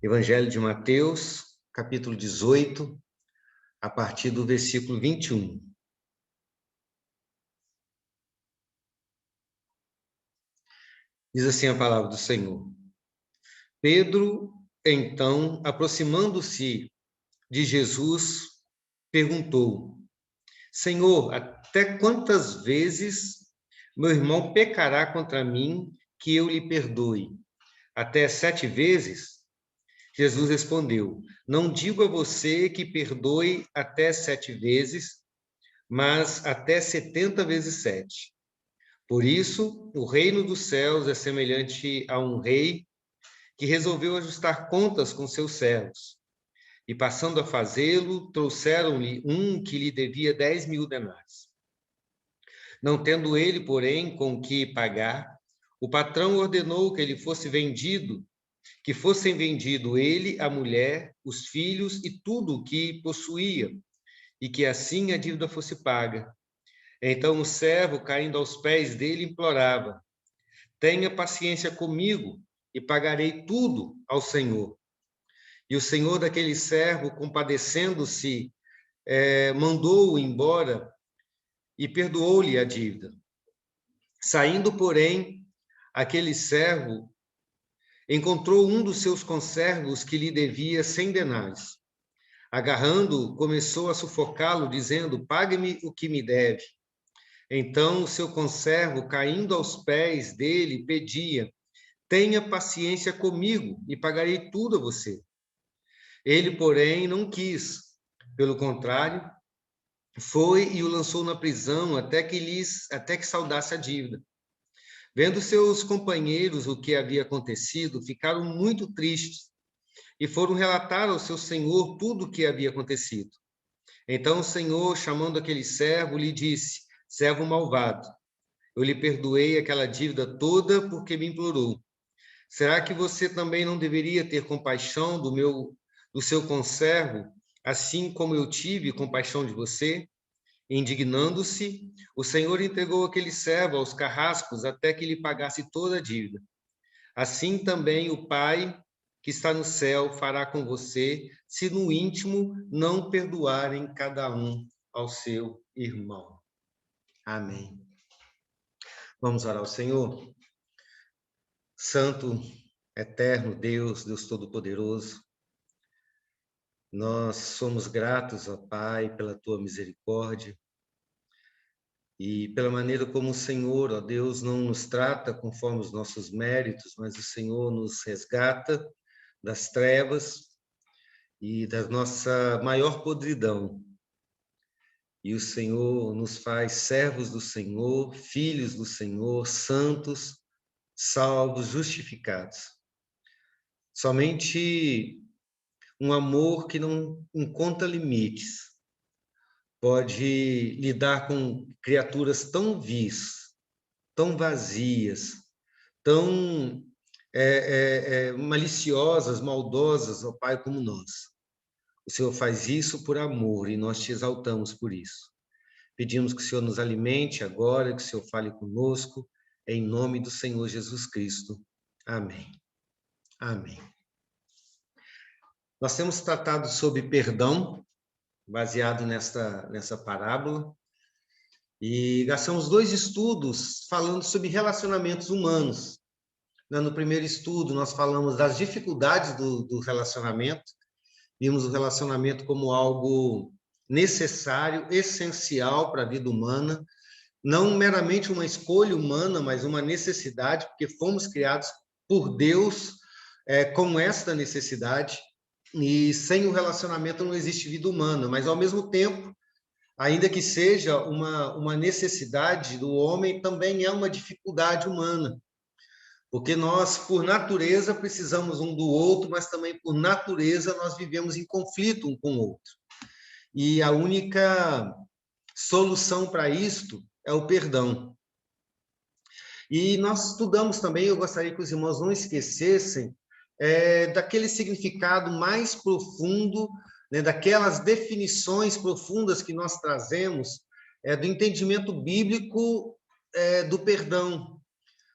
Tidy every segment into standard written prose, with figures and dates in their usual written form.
Evangelho de Mateus, capítulo 18, a partir do versículo 21. Diz assim a palavra do Senhor. Pedro, então, aproximando-se de Jesus, perguntou: Senhor, até quantas vezes meu irmão pecará contra mim que eu lhe perdoe? Até 7 vezes? Jesus respondeu: Não digo a você que perdoe até 7 vezes, mas até 70 vezes 7. Por isso, o reino dos céus é semelhante a um rei que resolveu ajustar contas com seus servos. E passando a fazê-lo, trouxeram-lhe um que lhe devia 10.000 denários. Não tendo ele, porém, com que pagar, o patrão ordenou que fossem vendido ele, a mulher, os filhos e tudo o que possuía, e que assim a dívida fosse paga. Então o servo, caindo aos pés dele, implorava: Tenha paciência comigo e pagarei tudo ao Senhor. E o senhor daquele servo, compadecendo-se, mandou-o embora e perdoou-lhe a dívida. Saindo, porém, aquele servo encontrou um dos seus conservos que lhe devia 100 denários. Agarrando-o, começou a sufocá-lo, dizendo: Pague-me o que me deve. Então o seu conservo, caindo aos pés dele, pedia: Tenha paciência comigo e pagarei tudo a você. Ele, porém, não quis. Pelo contrário, foi e o lançou na prisão até que saudasse a dívida. Vendo seus companheiros o que havia acontecido, ficaram muito tristes e foram relatar ao seu senhor tudo o que havia acontecido. Então o senhor, chamando aquele servo, lhe disse: Servo malvado, eu lhe perdoei aquela dívida toda porque me implorou. Será que você também não deveria ter compaixão do seu conservo, assim como eu tive compaixão de você? Indignando-se, o Senhor entregou aquele servo aos carrascos até que lhe pagasse toda a dívida. Assim também o Pai, que está no céu, fará com você, se no íntimo não perdoarem cada um ao seu irmão. Amém. Vamos orar ao Senhor. Santo, eterno Deus, Deus Todo-Poderoso, nós somos gratos, ó Pai, pela tua misericórdia e pela maneira como o Senhor, ó Deus, não nos trata conforme os nossos méritos, mas o Senhor nos resgata das trevas e da nossa maior podridão. E o Senhor nos faz servos do Senhor, filhos do Senhor, santos, salvos, justificados. Somente um amor que não encontra limites pode lidar com criaturas tão vis, tão vazias, tão maliciosas, maldosas, ó Pai, como nós. O Senhor faz isso por amor e nós te exaltamos por isso. Pedimos que o Senhor nos alimente agora, que o Senhor fale conosco, em nome do Senhor Jesus Cristo. Amém. Amém. Nós temos tratado sobre perdão, baseado nessa parábola, e gastamos 2 estudos falando sobre relacionamentos humanos. No primeiro estudo, nós falamos das dificuldades do relacionamento, vimos o relacionamento como algo necessário, essencial para a vida humana, não meramente uma escolha humana, mas uma necessidade, porque fomos criados por Deus com esta necessidade, e sem o relacionamento não existe vida humana, mas ao mesmo tempo, ainda que seja uma necessidade do homem, também é uma dificuldade humana, porque nós, por natureza, precisamos um do outro, mas também, por natureza, nós vivemos em conflito um com o outro. E a única solução para isto é o perdão. E nós estudamos também, eu gostaria que os irmãos não esquecessem, daquele significado mais profundo, né, daquelas definições profundas que nós trazemos, do entendimento bíblico do perdão.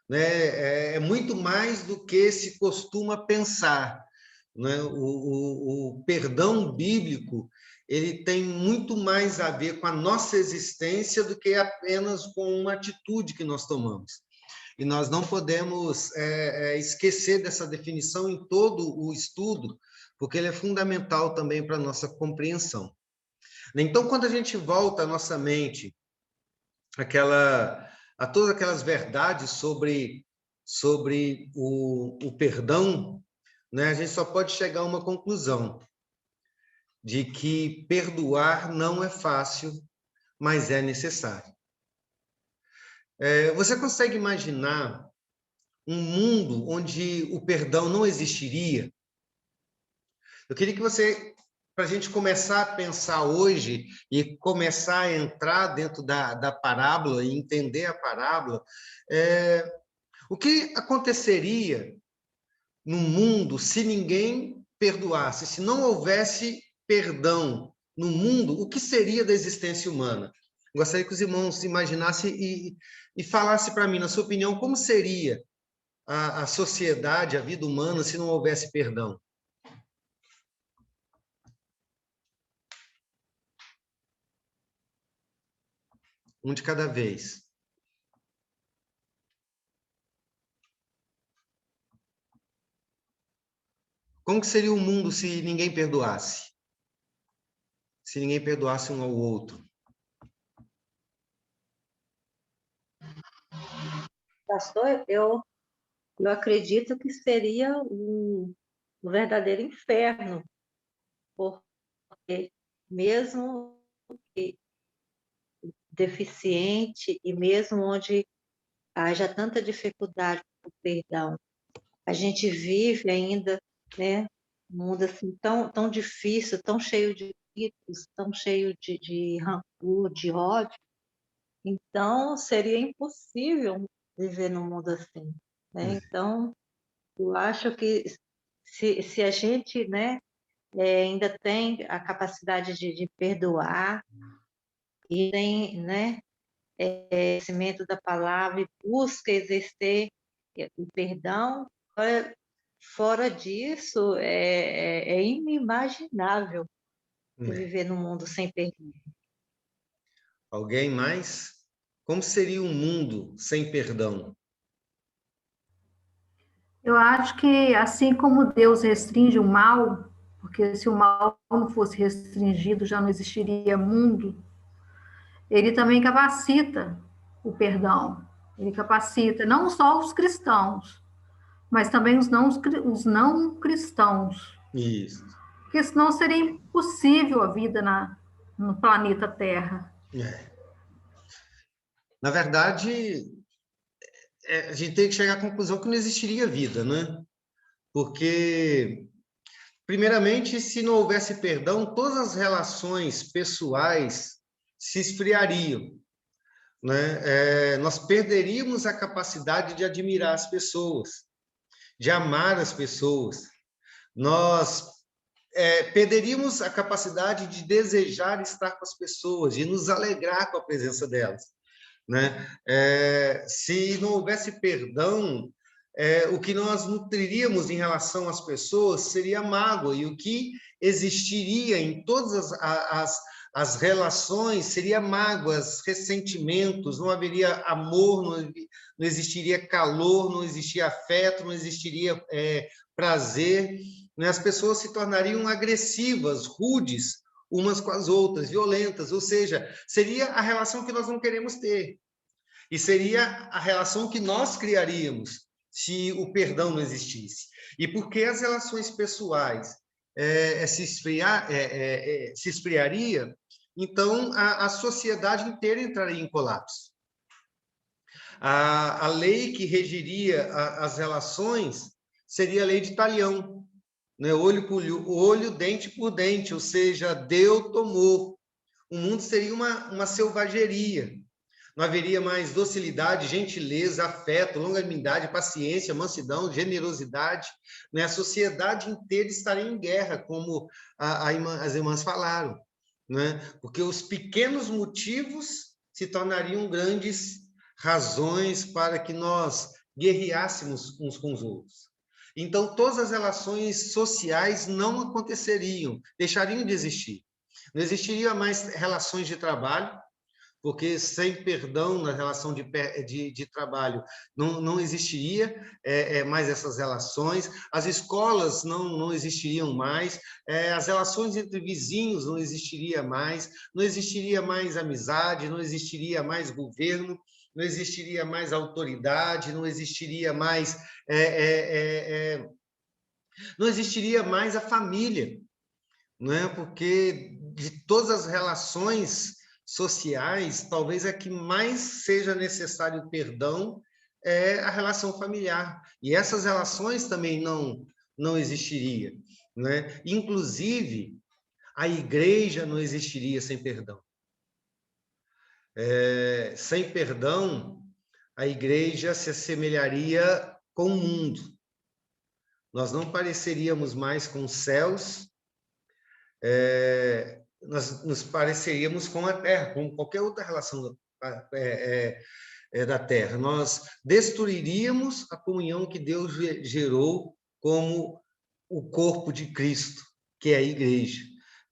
Né? É muito mais do que se costuma pensar. né? O perdão bíblico, ele tem muito mais a ver com a nossa existência do que apenas com uma atitude que nós tomamos. E nós não podemos esquecer dessa definição em todo o estudo, porque ele é fundamental também para a nossa compreensão. Então, quando a gente volta a nossa mente a todas aquelas verdades sobre o perdão, né, a gente só pode chegar a uma conclusão de que perdoar não é fácil, mas é necessário. Você consegue imaginar um mundo onde o perdão não existiria? Eu queria que você, para a gente começar a pensar hoje e começar a entrar dentro da parábola e entender a parábola, o que aconteceria no mundo se ninguém perdoasse, se não houvesse perdão no mundo, o que seria da existência humana? Gostaria que os irmãos imaginassem e falassem para mim, na sua opinião, como seria a sociedade, a vida humana, se não houvesse perdão? Um de cada vez. Como que seria o mundo se ninguém perdoasse? Se ninguém perdoasse um ao outro? Pastor, eu acredito que seria um verdadeiro inferno, porque mesmo deficiente e mesmo onde haja tanta dificuldade para o perdão, a gente vive ainda, né, um mundo assim tão difícil, tão cheio de vícios, tão cheio de rancor, de ódio. Então, seria impossível viver num mundo assim, né? Então, eu acho que se a gente, né, ainda tem a capacidade de perdoar e tem, né, conhecimento da palavra e busca exercer o perdão, fora disso, é inimaginável viver num mundo sem perdão. Alguém mais? Como seria um mundo sem perdão? Eu acho que assim como Deus restringe o mal, porque se o mal não fosse restringido, já não existiria mundo, ele também capacita o perdão. Ele capacita não só os cristãos, mas também os não cristãos. Isso. Porque senão seria impossível a vida no planeta Terra. Na verdade, a gente tem que chegar à conclusão que não existiria vida, né? Porque, primeiramente, se não houvesse perdão, todas as relações pessoais se esfriariam, né? Nós perderíamos a capacidade de admirar as pessoas, de amar as pessoas. Nós perderíamos a capacidade de desejar estar com as pessoas, de nos alegrar com a presença delas, né? Se não houvesse perdão, o que nós nutriríamos em relação às pessoas seria mágoa, e o que existiria em todas as relações seria mágoas, ressentimentos, não haveria amor, não existiria calor, não existiria afeto, não existiria prazer, né? As pessoas se tornariam agressivas, rudes, umas com as outras, violentas, ou seja, seria a relação que nós não queremos ter. E seria a relação que nós criaríamos se o perdão não existisse. E porque as relações pessoais se esfriaria, então a sociedade inteira entraria em colapso. A lei que regiria as relações seria a lei de Talião, né? Olho por olho, dente por dente, ou seja, deu, tomou. O mundo seria uma selvageria. Não haveria mais docilidade, gentileza, afeto, longanimidade, paciência, mansidão, generosidade, né? A sociedade inteira estaria em guerra, como as irmãs falaram, né? Porque os pequenos motivos se tornariam grandes razões para que nós guerreássemos uns com os outros. Então todas as relações sociais não aconteceriam, deixariam de existir. Não existiria mais relações de trabalho, porque sem perdão na relação de trabalho não existiria mais essas relações, as escolas não existiriam mais, as relações entre vizinhos não existiria mais amizade, não existiria mais governo, não existiria mais autoridade, não existiria mais não existiria mais a família, não é? Porque de todas as relações sociais, talvez a que mais seja necessário perdão é a relação familiar. E essas relações também não existiria, né? Inclusive, a igreja não existiria sem perdão. Sem perdão, a igreja se assemelharia com o mundo. Nós não pareceríamos mais com os céus, nós nos pareceríamos com a terra, com qualquer outra relação da terra. Nós destruiríamos a comunhão que Deus gerou como o corpo de Cristo, que é a igreja,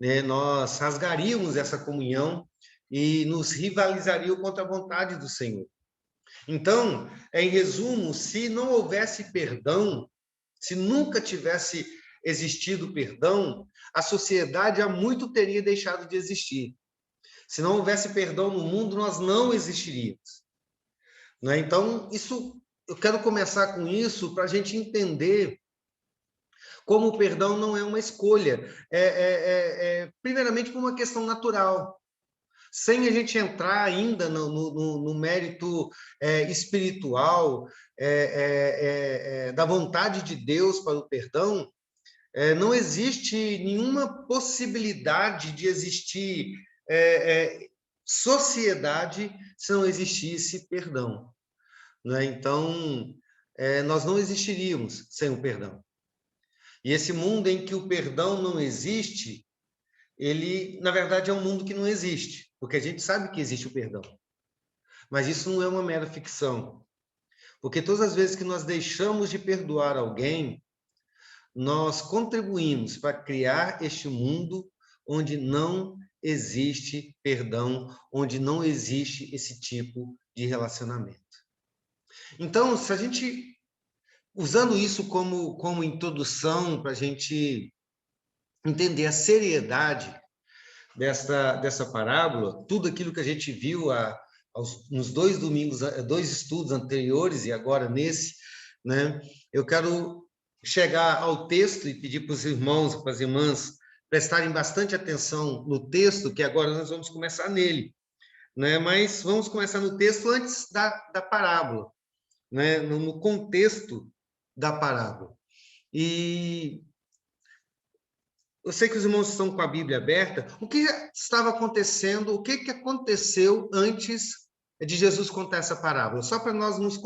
né? Nós rasgaríamos essa comunhão e nos rivalizaríamos contra a vontade do Senhor. Então, em resumo, se não houvesse perdão, se nunca tivesse existido perdão, a sociedade há muito teria deixado de existir. Se não houvesse perdão no mundo, nós não existiríamos. Né? Então, eu quero começar com isso para a gente entender como o perdão não é uma escolha. Primeiramente, por uma questão natural. Sem a gente entrar ainda no mérito espiritual da vontade de Deus para o perdão, não existe nenhuma possibilidade de existir sociedade se não existisse perdão. Né? Então, nós não existiríamos sem o perdão. E esse mundo em que o perdão não existe, ele, na verdade, é um mundo que não existe, porque a gente sabe que existe o perdão. Mas isso não é uma mera ficção. Porque todas as vezes que nós deixamos de perdoar alguém, nós contribuímos para criar este mundo onde não existe perdão, onde não existe esse tipo de relacionamento. Então, se a gente, usando isso como introdução para a gente entender a seriedade dessa parábola, tudo aquilo que a gente viu nos 2 domingos, 2 estudos anteriores e agora nesse, né? Eu quero chegar ao texto e pedir para os irmãos, para as irmãs, prestarem bastante atenção no texto, que agora nós vamos começar nele, né? Mas vamos começar no texto antes da parábola, né? No contexto da parábola. E eu sei que os irmãos estão com a Bíblia aberta. O que estava acontecendo? O que aconteceu antes de Jesus contar essa parábola? Só para nós nos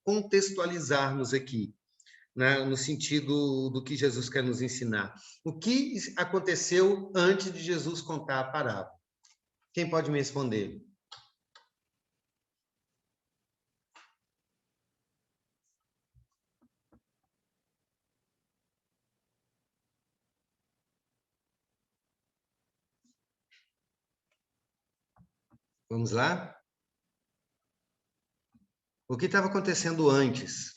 contextualizarmos aqui, né, no sentido do que Jesus quer nos ensinar. O que aconteceu antes de Jesus contar a parábola? Quem pode me responder? Vamos lá? O que estava acontecendo antes?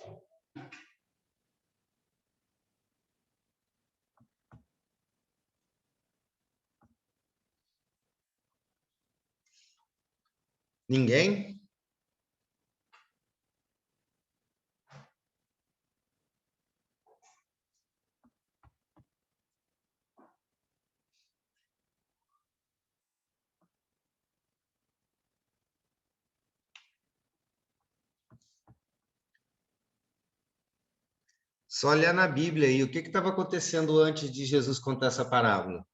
Ninguém? Só olhar na Bíblia aí, o que estava acontecendo antes de Jesus contar essa parábola?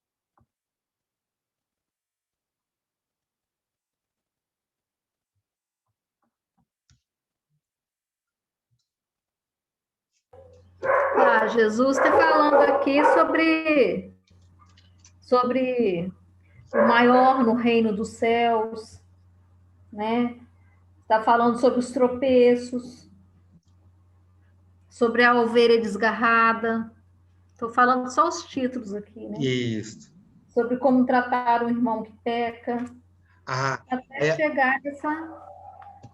Jesus está falando aqui sobre o maior no reino dos céus, né? Está falando sobre os tropeços. sobre a ovelha desgarrada. Estou falando só os títulos aqui, né? Isso. Sobre como tratar o irmão que peca, Ah, até é, chegar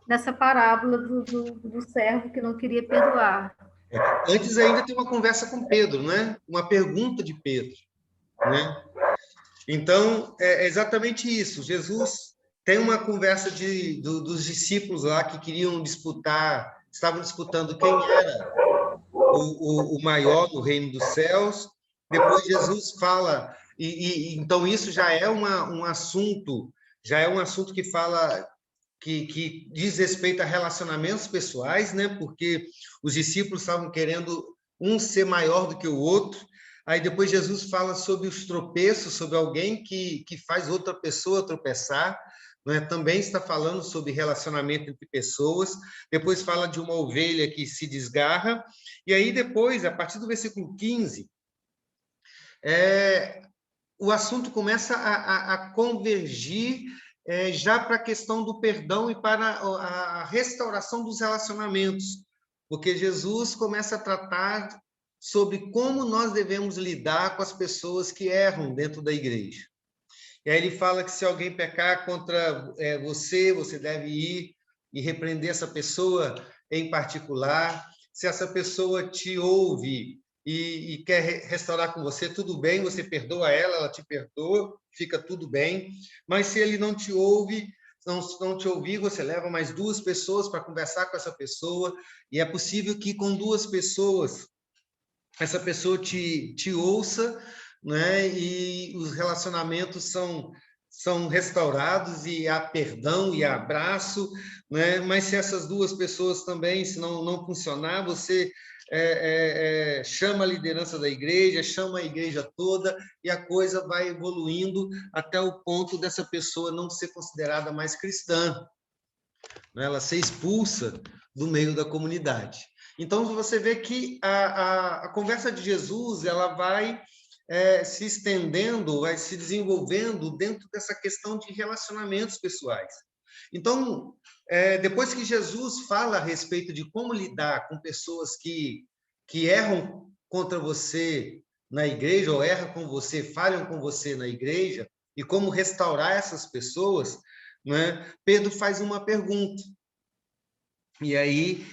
nessa parábola do servo que não queria perdoar. antes ainda tem uma conversa com Pedro, né? Uma pergunta de Pedro, né? Então, é exatamente isso. Jesus tem uma conversa dos discípulos lá que queriam disputar, estavam disputando quem era o maior no reino dos céus. Depois Jesus fala, então isso já é um assunto que fala que diz respeito a relacionamentos pessoais, né? Porque os discípulos estavam querendo um ser maior do que o outro. Aí depois Jesus fala sobre os tropeços, sobre alguém que faz outra pessoa tropeçar, né? Também está falando sobre relacionamento entre pessoas. Depois fala de uma ovelha que se desgarra. E aí depois, a partir do versículo 15, o assunto começa a convergir já para a questão do perdão e para a restauração dos relacionamentos, porque Jesus começa a tratar sobre como nós devemos lidar com as pessoas que erram dentro da igreja. E aí ele fala que se alguém pecar contra você, você deve ir e repreender essa pessoa em particular. Se essa pessoa te ouve e quer restaurar com você, tudo bem, você perdoa ela, ela te perdoa, fica tudo bem. Mas se ele não te ouve, não te ouvir, você leva mais 2 pessoas para conversar com essa pessoa, e é possível que com 2 pessoas essa pessoa te ouça, né? E os relacionamentos são restaurados e há perdão e há abraço, né? Mas se essas 2 pessoas também, se não funcionar, você chama a liderança da igreja, chama a igreja toda e a coisa vai evoluindo até o ponto dessa pessoa não ser considerada mais cristã, né? Ela ser expulsa do meio da comunidade. Então, você vê que a conversa de Jesus ela vai se estendendo, vai se desenvolvendo dentro dessa questão de relacionamentos pessoais. Então, depois que Jesus fala a respeito de como lidar com pessoas que erram contra você na igreja, ou erram com você, falham com você na igreja, e como restaurar essas pessoas, né? Pedro faz uma pergunta. E aí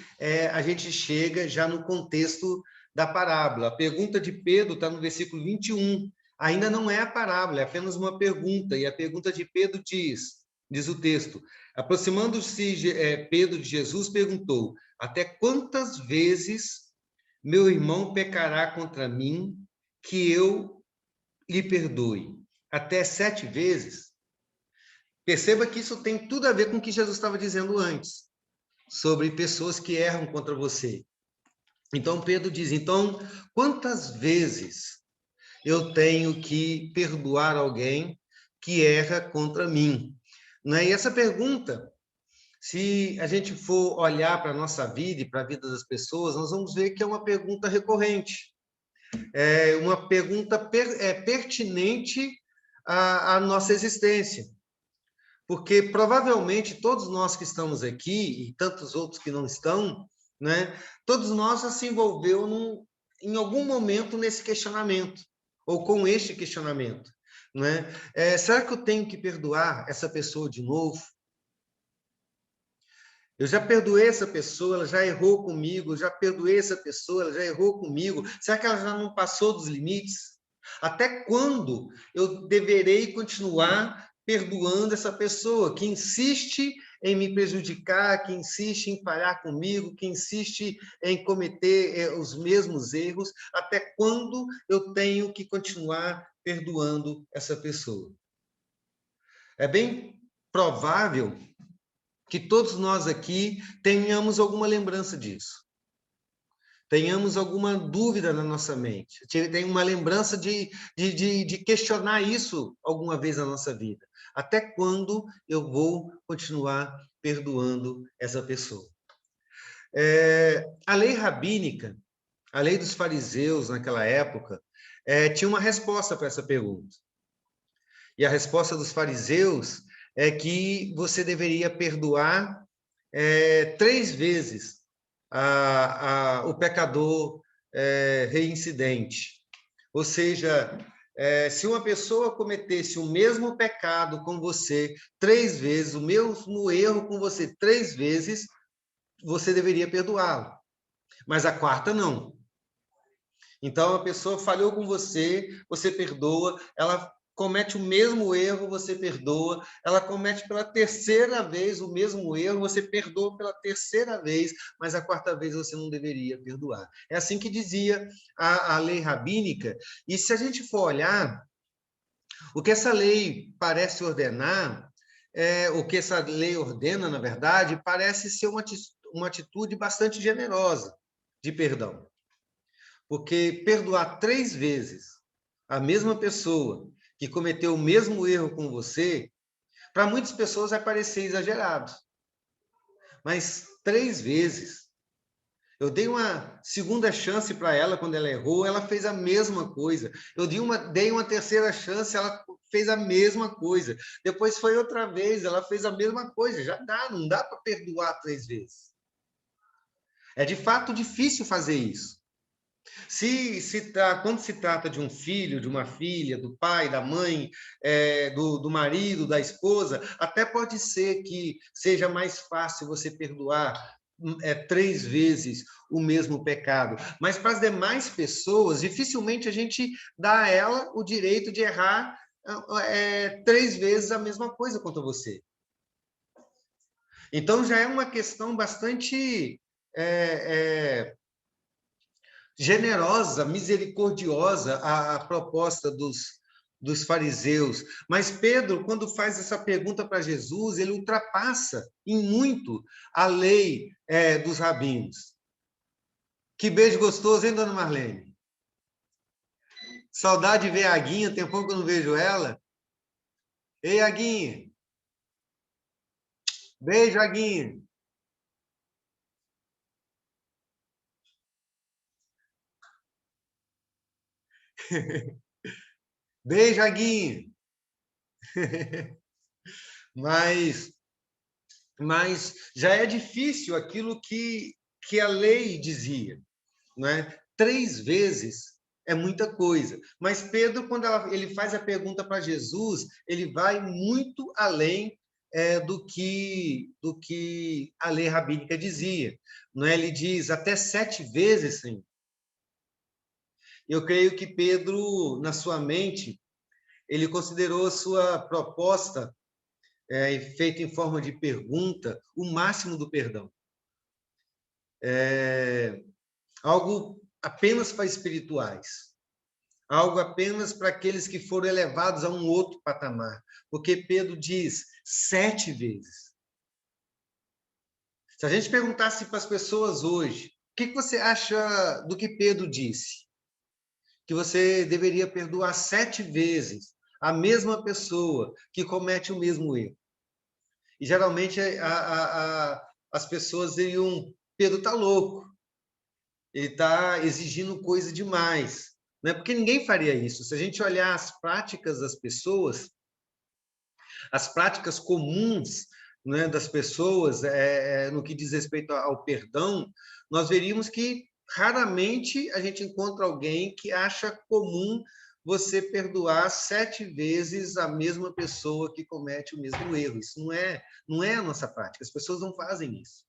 a gente chega já no contexto da parábola. A pergunta de Pedro está no versículo 21. Ainda não é a parábola, é apenas uma pergunta. E a pergunta de Pedro diz o texto, aproximando-se Pedro de Jesus, perguntou, até quantas vezes meu irmão pecará contra mim que eu lhe perdoe? Até 7 vezes? Perceba que isso tem tudo a ver com o que Jesus estava dizendo antes, sobre pessoas que erram contra você. Então, Pedro diz, então, quantas vezes eu tenho que perdoar alguém que erra contra mim? Né? E essa pergunta, se a gente for olhar para a nossa vida e para a vida das pessoas, nós vamos ver que é uma pergunta recorrente, é uma pergunta pertinente à nossa existência. Porque provavelmente todos nós que estamos aqui, e tantos outros que não estão, né, todos nós já se envolveu em algum momento nesse questionamento, ou com este questionamento. Né? Será que eu tenho que perdoar essa pessoa de novo? Eu já perdoei essa pessoa, ela já errou comigo, eu já perdoei essa pessoa, ela já errou comigo. Será que ela já não passou dos limites? Até quando eu deverei continuar perdoando essa pessoa que insiste em me prejudicar, que insiste em falhar comigo, que insiste em cometer os mesmos erros? Até quando eu tenho que continuar perdoando essa pessoa? É bem provável que todos nós aqui tenhamos alguma lembrança disso. Tenhamos alguma dúvida na nossa mente. Tem uma lembrança de questionar isso alguma vez na nossa vida. Até quando eu vou continuar perdoando essa pessoa? A lei rabínica, a lei dos fariseus naquela época, tinha uma resposta para essa pergunta. E a resposta dos fariseus é que você deveria perdoar 3 vezes o pecador reincidente. Ou seja, se uma pessoa cometesse o mesmo pecado com você 3 vezes, o mesmo erro com você 3 vezes, você deveria perdoá-lo. Mas a quarta, não. Então, a pessoa falhou com você, você perdoa, ela comete o mesmo erro, você perdoa, ela comete pela 3ª vez o mesmo erro, você perdoa pela 3ª vez, mas a 4ª vez você não deveria perdoar. É assim que dizia a lei rabínica, e se a gente for olhar, o que essa lei parece ordenar, o que essa lei ordena, na verdade, parece ser uma atitude bastante generosa de perdão. Porque perdoar 3 vezes a mesma pessoa que cometeu o mesmo erro com você, para muitas pessoas vai parecer exagerado. Mas 3 vezes. Eu dei uma segunda chance para ela quando ela errou, ela fez a mesma coisa. Eu dei uma 3ª chance, ela fez a mesma coisa. Depois foi outra vez, ela fez a mesma coisa. Já dá, não dá para perdoar 3 vezes. É de fato difícil fazer isso. Quando se trata de um filho, de uma filha, do pai, da mãe, do marido, da esposa, até pode ser que seja mais fácil você perdoar 3 vezes o mesmo pecado. Mas para as demais pessoas, dificilmente a gente dá a ela o direito de errar 3 vezes a mesma coisa contra você. Então já é uma questão bastante generosa, misericordiosa a proposta dos fariseus. Mas Pedro, quando faz essa pergunta para Jesus, ele ultrapassa em muito a lei dos rabinos. Que beijo gostoso, hein, dona Marlene? Saudade de ver a Aguinha, tem pouco que eu não vejo ela. Ei, Aguinha. Beijo, Aguinha. Beijo, Aguinha. Mas já é difícil aquilo que a lei dizia, não é? 3 vezes é muita coisa. Mas Pedro, quando ele faz a pergunta para Jesus, ele vai muito além do que a lei rabínica dizia. Não é? Ele diz até 7 vezes, Senhor. Eu creio que Pedro, na sua mente, ele considerou a sua proposta feita em forma de pergunta o máximo do perdão. Algo apenas para espirituais. Algo apenas para aqueles que foram elevados a um outro patamar. Porque Pedro diz 7 vezes. Se a gente perguntasse para as pessoas hoje, o que você acha do que Pedro disse? Que você deveria perdoar 7 vezes a mesma pessoa que comete o mesmo erro. E geralmente as pessoas diriam, Pedro está louco, ele está exigindo coisa demais. Não é porque ninguém faria isso. Se a gente olhar as práticas das pessoas, as práticas comuns, né, das pessoas no que diz respeito ao perdão, nós veríamos que raramente a gente encontra alguém que acha comum você perdoar 7 vezes a mesma pessoa que comete o mesmo erro. Isso não é a nossa prática. As pessoas não fazem isso,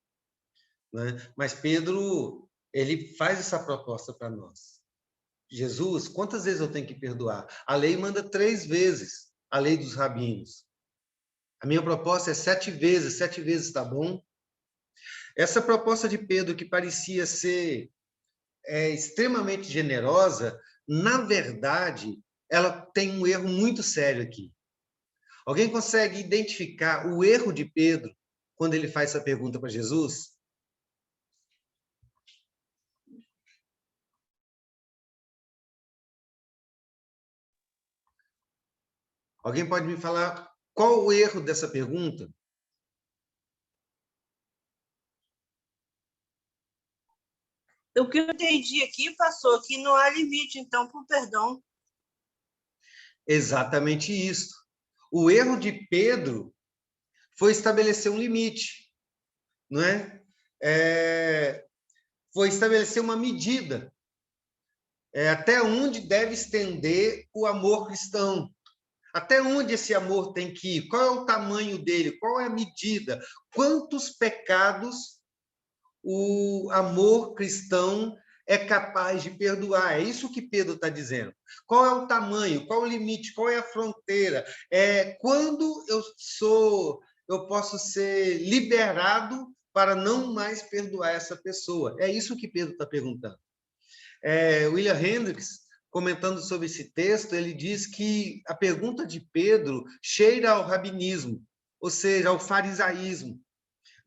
né? Mas Pedro, ele faz essa proposta para nós. Jesus, quantas vezes eu tenho que perdoar? A lei manda 3 vezes, a lei dos rabinos. A minha proposta é 7 vezes. 7 vezes está bom? Essa proposta de Pedro, que parecia ser extremamente generosa, na verdade, ela tem um erro muito sério aqui. Alguém consegue identificar o erro de Pedro quando ele faz essa pergunta para Jesus? Alguém pode me falar qual o erro dessa pergunta? O que eu entendi aqui, pastor, que não há limite, então, para o perdão. Exatamente isso. O erro de Pedro foi estabelecer um limite, não é? foi estabelecer uma medida. Até onde deve estender o amor cristão? Até onde esse amor tem que ir? Qual é o tamanho dele? Qual é a medida? Quantos pecados o amor cristão é capaz de perdoar? É isso que Pedro está dizendo. Qual é o tamanho? Qual é o limite? Qual é a fronteira? Quando eu posso ser liberado para não mais perdoar essa pessoa? É isso que Pedro está perguntando. William Hendricks, comentando sobre esse texto, ele diz que a pergunta de Pedro cheira ao rabinismo, ou seja, ao farisaísmo.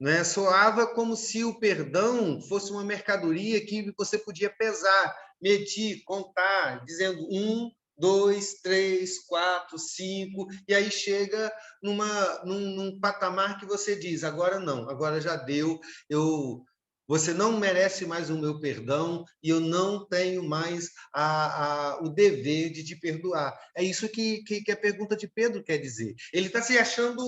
Né? Soava como se o perdão fosse uma mercadoria que você podia pesar, medir, contar, dizendo 1, 2, 3, 4, 5, e aí chega num patamar que você diz, agora não, agora já deu, você não merece mais o meu perdão e eu não tenho mais o dever de te perdoar. É isso que a pergunta de Pedro quer dizer. Ele está se achando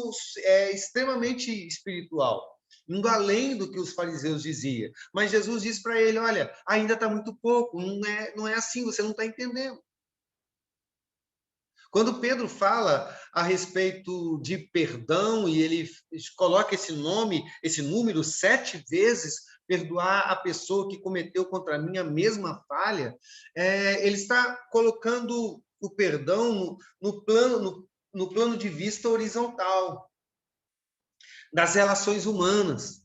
extremamente espiritual, indo além do que os fariseus diziam. Mas Jesus diz para ele, olha, ainda está muito pouco, não é assim, você não está entendendo. Quando Pedro fala a respeito de perdão, e ele coloca esse número 7 vezes, perdoar a pessoa que cometeu contra mim a mesma falha, ele está colocando o perdão no plano de vista horizontal, das relações humanas.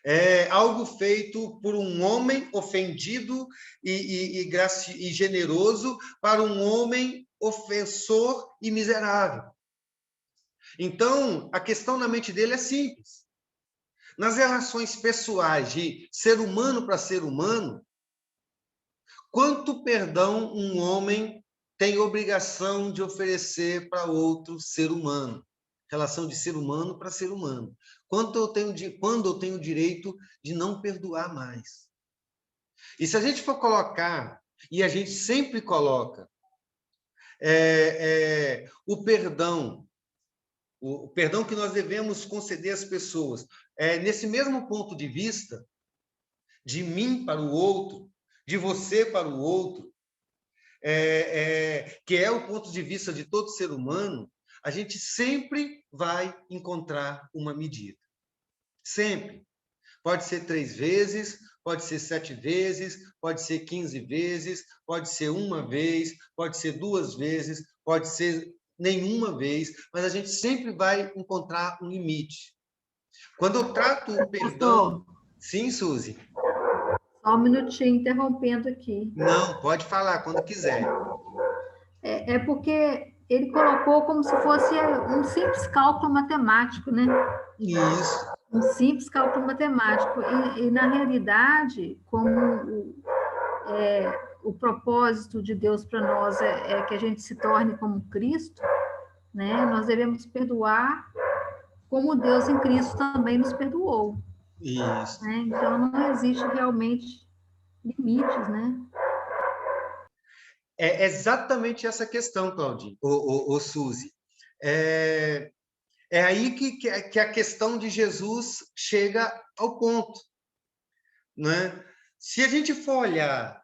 É algo feito por um homem ofendido e generoso para um homem ofensor e miserável. Então, a questão na mente dele é simples. Nas relações pessoais de ser humano para ser humano, quanto perdão um homem tem obrigação de oferecer para outro ser humano? Relação de ser humano para ser humano. Quando eu tenho o direito de não perdoar mais? E se a gente for colocar, e a gente sempre coloca, o perdão que nós devemos conceder às pessoas, nesse mesmo ponto de vista, de mim para o outro, de você para o outro, que é o ponto de vista de todo ser humano, a gente sempre vai encontrar uma medida. Sempre. Pode ser 3 vezes, pode ser 7 vezes, pode ser 15 vezes, pode ser 1 vez, pode ser 2 vezes, pode ser nenhuma vez, mas a gente sempre vai encontrar um limite. Quando eu trato o perdão... Sim, Suzy? Só um minutinho, interrompendo aqui. Não, pode falar quando quiser. É porque ele colocou como se fosse um simples cálculo matemático, né? Isso. Um simples cálculo matemático. E na realidade, como o propósito de Deus para nós é que a gente se torne como Cristo, né? Nós devemos perdoar como Deus em Cristo também nos perdoou. Isso. Né? Então, não existe realmente limites, né? É exatamente essa questão, Claudinho, ou Suzy. É aí que a questão de Jesus chega ao ponto. Né? Se a gente for olhar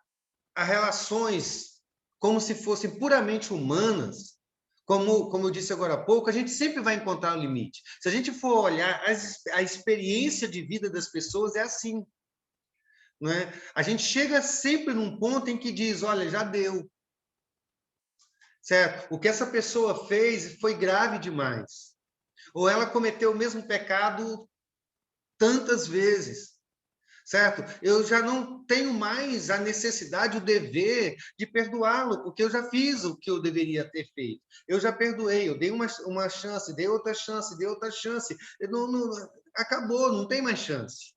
as relações como se fossem puramente humanas, como eu disse agora há pouco, a gente sempre vai encontrar um limite. Se a gente for olhar a experiência de vida das pessoas, é assim. Né? A gente chega sempre num ponto em que diz, olha, já deu. Certo? O que essa pessoa fez foi grave demais. Ou ela cometeu o mesmo pecado tantas vezes. Certo? Eu já não tenho mais a necessidade, o dever de perdoá-lo, porque eu já fiz o que eu deveria ter feito. Eu já perdoei, eu dei uma chance, dei outra chance, dei outra chance. Acabou, não tem mais chance.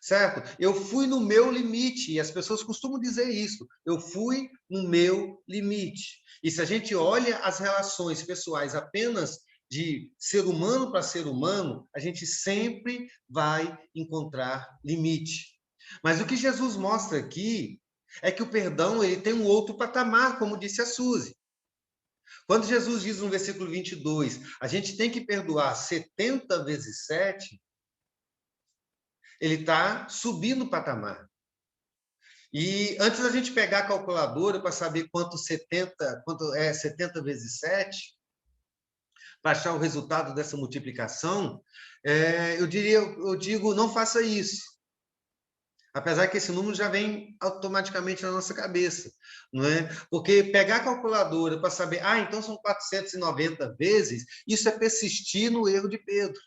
Certo? Eu fui no meu limite, e as pessoas costumam dizer isso. Eu fui no meu limite. E se a gente olha as relações pessoais apenas de ser humano para ser humano, a gente sempre vai encontrar limite. Mas o que Jesus mostra aqui é que o perdão ele tem um outro patamar, como disse a Suzy. Quando Jesus diz no versículo 22, a gente tem que perdoar 70 vezes 7, ele está subindo o patamar. E antes da gente pegar a calculadora para saber quanto é 70 vezes 7, para achar o resultado dessa multiplicação, eu digo, não faça isso. Apesar que esse número já vem automaticamente na nossa cabeça, não é? Porque pegar a calculadora para saber, então são 490 vezes, isso é persistir no erro de Pedro.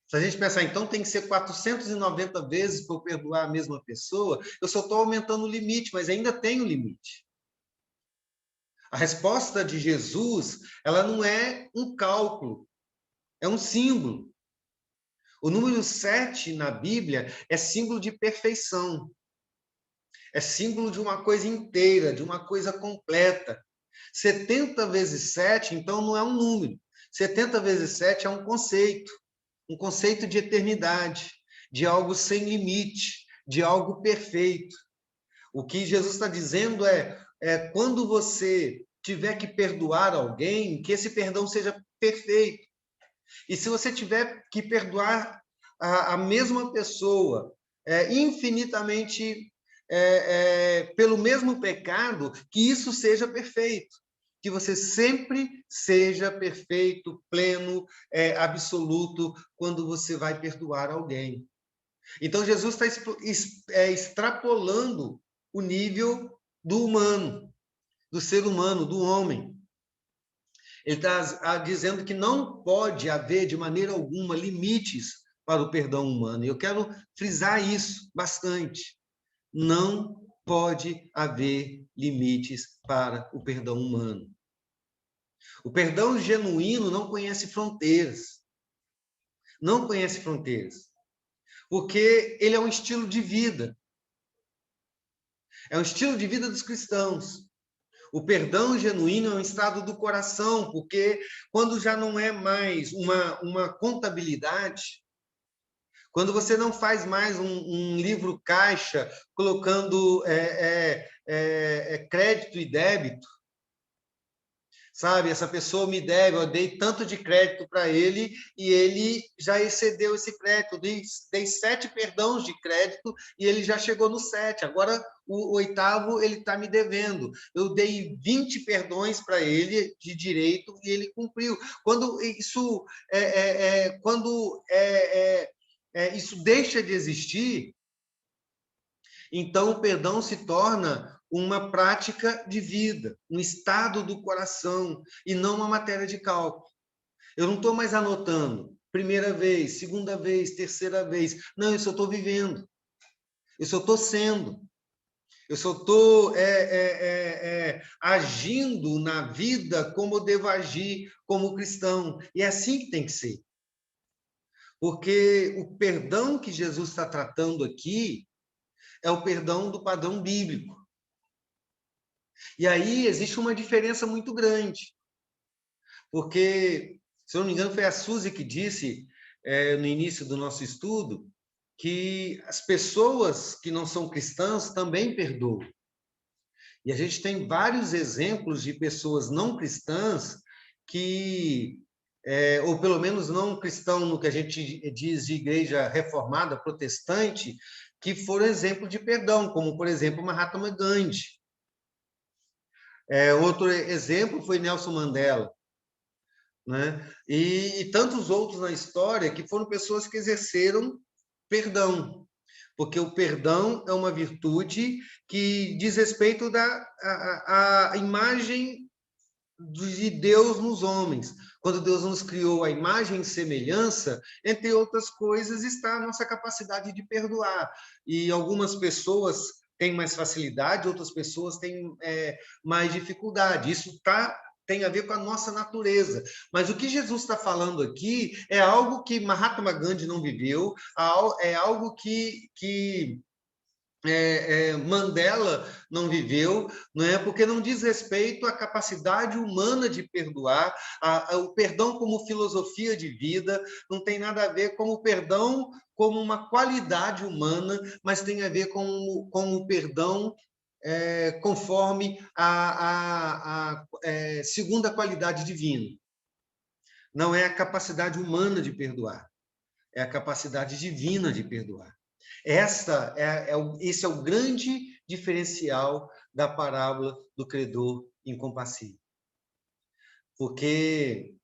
Se a gente pensar, então tem que ser 490 vezes para eu perdoar a mesma pessoa, eu só estou aumentando o limite, mas ainda tem o limite. A resposta de Jesus, ela não é um cálculo, é um símbolo. O número 7 na Bíblia é símbolo de perfeição. É símbolo de uma coisa inteira, de uma coisa completa. 70 vezes 7, então, não é um número. 70 vezes 7 é um conceito de eternidade, de algo sem limite, de algo perfeito. O que Jesus está dizendo é quando você tiver que perdoar alguém, que esse perdão seja perfeito. E se você tiver que perdoar a mesma pessoa infinitamente pelo mesmo pecado, que isso seja perfeito. Que você sempre seja perfeito, pleno, absoluto, quando você vai perdoar alguém. Então, Jesus está extrapolando o nível do humano, do ser humano, do homem. Ele está dizendo que não pode haver, de maneira alguma, limites para o perdão humano. E eu quero frisar isso bastante. Não pode haver limites para o perdão humano. O perdão genuíno não conhece fronteiras. Não conhece fronteiras. Porque ele é um estilo de vida. É um estilo de vida dos cristãos. O perdão genuíno é um estado do coração, porque quando já não é mais uma contabilidade, quando você não faz mais um livro caixa colocando crédito e débito, sabe? Essa pessoa me deve, eu dei tanto de crédito para ele e ele já excedeu esse crédito. Dei 7 perdões de crédito e ele já chegou no 7. Agora, o 8º, ele está me devendo. Eu dei 20 perdões para ele de direito e ele cumpriu. Quando isso, isso deixa de existir, então o perdão se torna uma prática de vida, um estado do coração, e não uma matéria de cálculo. Eu não estou mais anotando, primeira vez, segunda vez, terceira vez. Não, eu só estou vivendo. Eu só estou sendo. Eu só estou agindo na vida como eu devo agir como cristão. E é assim que tem que ser. Porque o perdão que Jesus está tratando aqui é o perdão do padrão bíblico. E aí existe uma diferença muito grande, porque, se eu não me engano, foi a Suzy que disse no início do nosso estudo que as pessoas que não são cristãs também perdoam. E a gente tem vários exemplos de pessoas não cristãs que, ou pelo menos não cristão no que a gente diz de igreja reformada, protestante, que foram exemplo de perdão, como, por exemplo, Mahatma Gandhi. Outro exemplo foi Nelson Mandela, né? E tantos outros na história que foram pessoas que exerceram perdão, porque o perdão é uma virtude que diz respeito à imagem de Deus nos homens. Quando Deus nos criou a imagem e semelhança, entre outras coisas, está a nossa capacidade de perdoar. E algumas pessoas têm mais facilidade, outras pessoas têm mais dificuldade. Isso tem a ver com a nossa natureza. Mas o que Jesus está falando aqui é algo que Mahatma Gandhi não viveu, é algo que Mandela não viveu, não é? Porque não diz respeito à capacidade humana de perdoar, o perdão como filosofia de vida, não tem nada a ver com o perdão como uma qualidade humana, mas tem a ver com o perdão conforme a segunda qualidade divina. Não é a capacidade humana de perdoar, é a capacidade divina de perdoar. Esse é o grande diferencial da parábola do credor incompassível. Porque,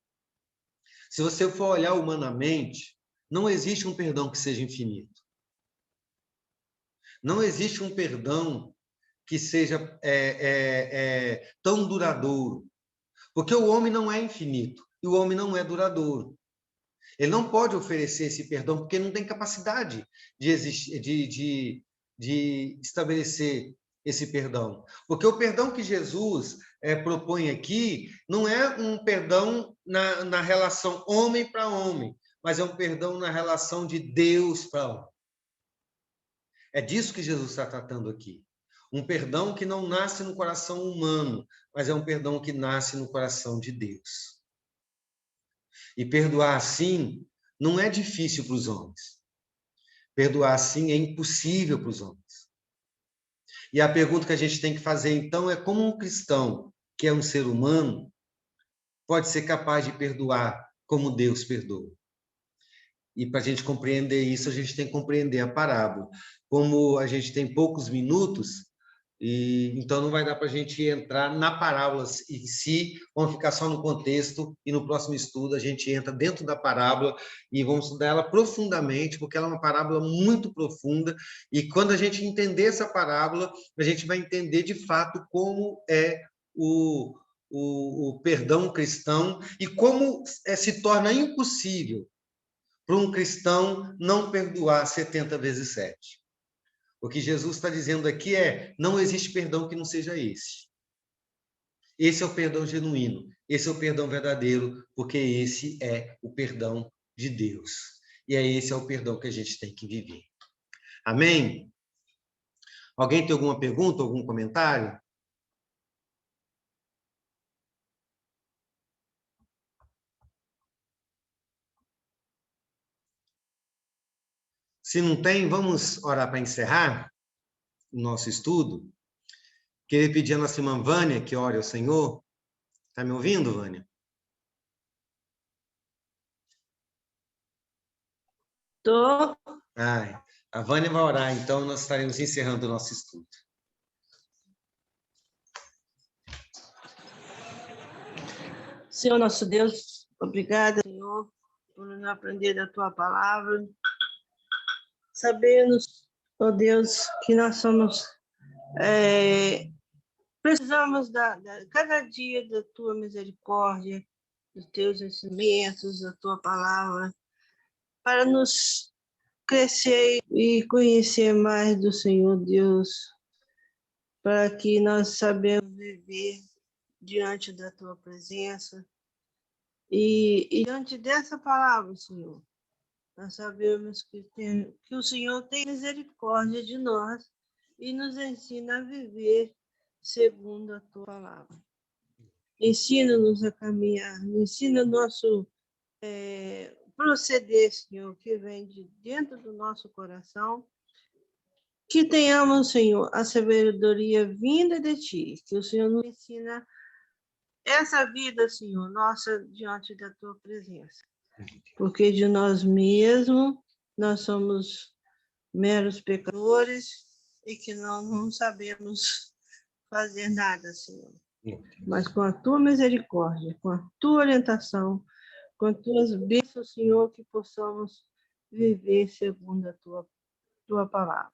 se você for olhar humanamente, não existe um perdão que seja infinito. Não existe um perdão que seja tão duradouro. Porque o homem não é infinito e o homem não é duradouro. Ele não pode oferecer esse perdão porque não tem capacidade de estabelecer esse perdão. Porque o perdão que Jesus propõe aqui não é um perdão na relação homem para homem, mas é um perdão na relação de Deus para homem. É disso que Jesus está tratando aqui. Um perdão que não nasce no coração humano, mas é um perdão que nasce no coração de Deus. E perdoar assim não é difícil para os homens. Perdoar assim é impossível para os homens. E a pergunta que a gente tem que fazer, então, é como um cristão, que é um ser humano, pode ser capaz de perdoar como Deus perdoa. E para a gente compreender isso, a gente tem que compreender a parábola. Como a gente tem poucos minutos, então não vai dar para a gente entrar na parábola em si, vamos ficar só no contexto, e no próximo estudo a gente entra dentro da parábola e vamos estudar ela profundamente, porque ela é uma parábola muito profunda, e quando a gente entender essa parábola, a gente vai entender de fato como é o perdão cristão e como se torna impossível para um cristão não perdoar 70 vezes 7. O que Jesus está dizendo aqui não existe perdão que não seja esse. Esse é o perdão genuíno, esse é o perdão verdadeiro, porque esse é o perdão de Deus. E esse é o perdão que a gente tem que viver. Amém? Alguém tem alguma pergunta, algum comentário? Se não tem, vamos orar para encerrar o nosso estudo. Queria pedir à nossa irmã Vânia que ore ao Senhor. Está me ouvindo, Vânia? Estou. A Vânia vai orar, então nós estaremos encerrando o nosso estudo. Senhor nosso Deus, obrigada, Senhor, por nos aprender da tua palavra. Sabemos, ó Deus, que nós somos, precisamos cada dia da tua misericórdia, dos teus ensinamentos, da tua palavra, para nos crescer e conhecer mais do Senhor Deus, para que nós sabemos viver diante da tua presença. E diante dessa palavra, Senhor, nós sabemos que o Senhor tem misericórdia de nós e nos ensina a viver segundo a tua palavra. Ensina-nos a caminhar, ensina o nosso proceder, Senhor, que vem de dentro do nosso coração. Que tenhamos, Senhor, a sabedoria vinda de Ti, que o Senhor nos ensina essa vida, Senhor, nossa, diante da Tua presença. Porque de nós mesmos, nós somos meros pecadores e que nós não sabemos fazer nada, Senhor. Mas com a Tua misericórdia, com a Tua orientação, com as Tuas bênçãos, Senhor, que possamos viver segundo a Tua palavra.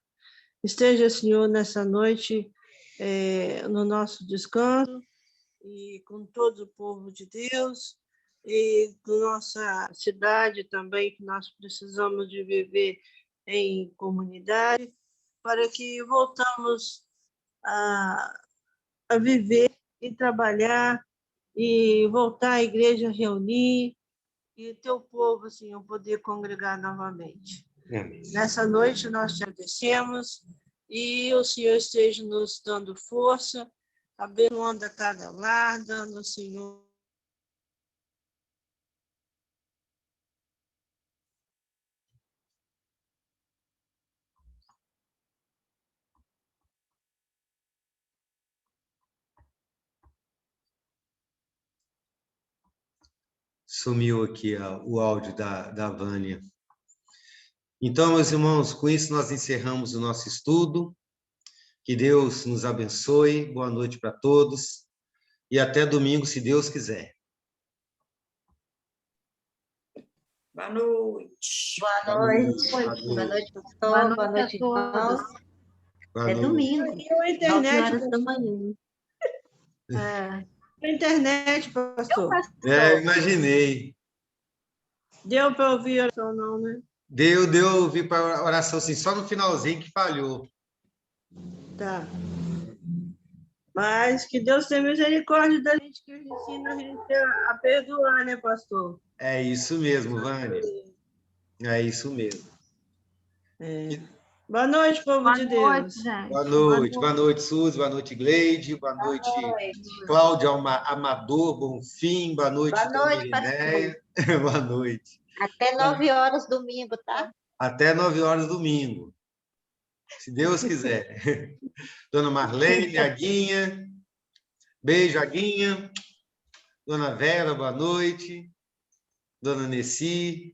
Esteja, Senhor, nessa noite, no nosso descanso, e com todo o povo de Deus, e com nossa cidade também, que nós precisamos de viver em comunidade, para que voltamos a viver e trabalhar, e voltar à igreja a reunir, e o teu povo, Senhor, poder congregar novamente. Amém. Nessa noite nós te agradecemos e o Senhor esteja nos dando força, abençoando a cada lar, dando, Senhor, Sumiu aqui o áudio da Vânia. Então, meus irmãos, com isso nós encerramos o nosso estudo. Que Deus nos abençoe. Boa noite para todos. E até domingo, se Deus quiser. Boa noite. Boa noite. Boa Boa noite, Boa pastor. noite Boa noite, a todos. irmãos. Boa É noite. domingo, E a 9 internet, horas da manhã. É. a internet, pastor. Eu imaginei. Deu para ouvir a oração, não, né? Deu ouvir para a oração assim, só no finalzinho que falhou. Tá. Mas que Deus tenha misericórdia da gente, que ensina a gente a perdoar, né, pastor? É isso mesmo, Vânia. É isso mesmo. É. Boa noite, povo Boa de noite, Deus. gente. Boa noite, Suzy, boa noite, Gleide, boa noite, Cláudia Amador Bonfim, boa noite, Boa Dona noite, pastor. Irineia, boa noite. Até 9 horas domingo, tá? Até 9 horas domingo, se Deus quiser. Dona Marlene, Aguinha, beijo, Aguinha. Dona Vera, boa noite. Dona Nessi.